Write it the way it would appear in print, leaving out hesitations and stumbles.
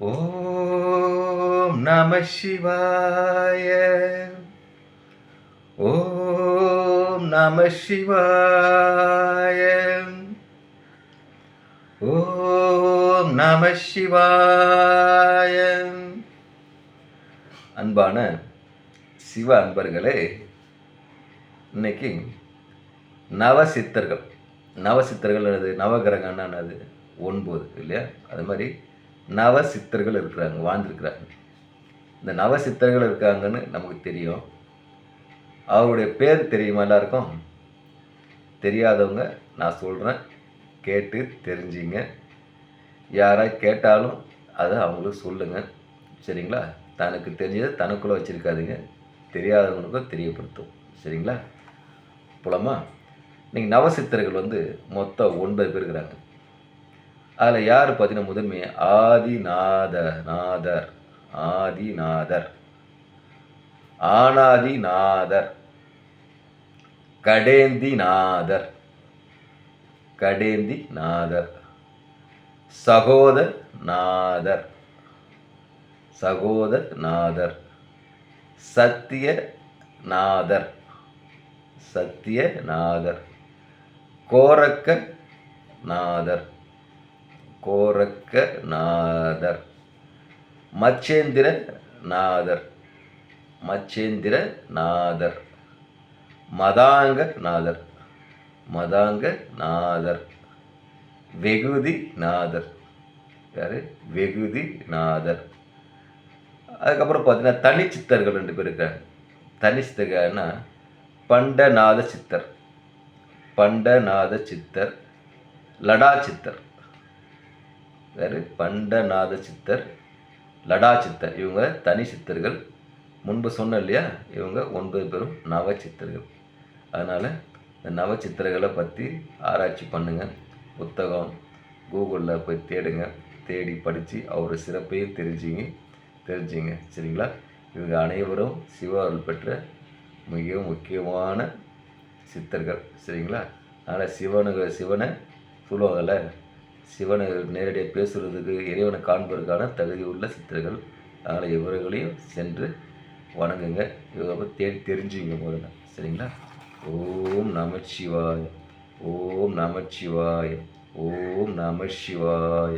ஓம் நம சிவாய. ஓம் நம சிவாய. ஓம் நம சிவாய. அன்பான சிவ அன்பர்களே, இன்னைக்கு நவசித்தர்கள். நவசித்தர்கள் என்னது? நவகிரகம்னா என்னது? 9 இல்லையா? அது மாதிரி நவசித்தர்கள் இருக்கிறாங்க, வாழ்ந்துருக்கிறாங்க. இந்த நவசித்தர்கள் இருக்காங்கன்னு நமக்கு தெரியும். அவருடைய பேர் தெரியுமா எல்லாருக்கும்? தெரியாதவங்க நான் சொல்கிறேன், கேட்டு தெரிஞ்சிங்க. யாராவது கேட்டாலும் அதை அவங்களுக்கு சொல்லுங்கள், சரிங்களா? தனக்கு தெரிஞ்சதை தனக்குள்ளே வச்சுருக்காதீங்க, தெரியாதவங்களுக்கும் தெரியப்படுத்தும், சரிங்களா? போலாமா? இன்றைக்கி நவசித்தர்கள் மொத்தம் 9 பேர் இருக்கிறாங்க. அதில் யார் பார்த்தீங்கன்னா, முதன்மை ஆதிநாதர், ஆதிநாதர், ஆனாதிநாதர், கடேந்திநாதர், கடேந்திநாதர், சகோதரநாதர், சகோதரநாதர், சத்தியநாதர், சத்தியநாதர், கோரக்கநாதர், கோரக்கநாதர், மச்சேந்திரநாதர், மச்சேந்திரநாதர், மதாங்கநாதர், மதாங்கநாதர், வெகுதிநாதர். யார்? வெகுதிநாதர். அதுக்கப்புறம் பார்த்தீங்கன்னா தனிச்சித்தர்கள் 2 பேர் இருக்காங்க. தனிச்சித்தர்கள்னா பண்டநாத சித்தர், பண்டநாத சித்தர், லடா சித்தர். யார்? பண்டநாத சித்தர், லடா சித்தர். இவங்க தனி சித்தர்கள். முன்பு சொன்ன இல்லையா, இவங்க 9 பேரும் நவச்சித்தர்கள். அதனால் இந்த நவச்சித்திரங்களை பற்றி ஆராய்ச்சி பண்ணுங்கள். புத்தகம் கூகுளில் போய் தேடுங்க, தேடி படித்து அவரோட சிறப்பையும் தெரிஞ்சிங்க, சரிங்களா? இவங்க அனைவரும் சிவஅருள் பெற்ற மிக முக்கியமான சித்தர்கள், சரிங்களா? அதனால் சிவனை சொல்லுவாங்கள்ல, சிவனை நேரடியாக பேசுகிறதுக்கு, இறைவனை காண்பதற்கான தகுதி உள்ள சித்தர்கள். அதனால் இவர்களையும் சென்று வணங்குங்க, இவரை பற்றி தேடி தெரிஞ்சுங்க முதல்ல, சரிங்களா? ஓம் நமச்சிவாய, ஓம் நமச்சிவாய, ஓம் நமசிவாய.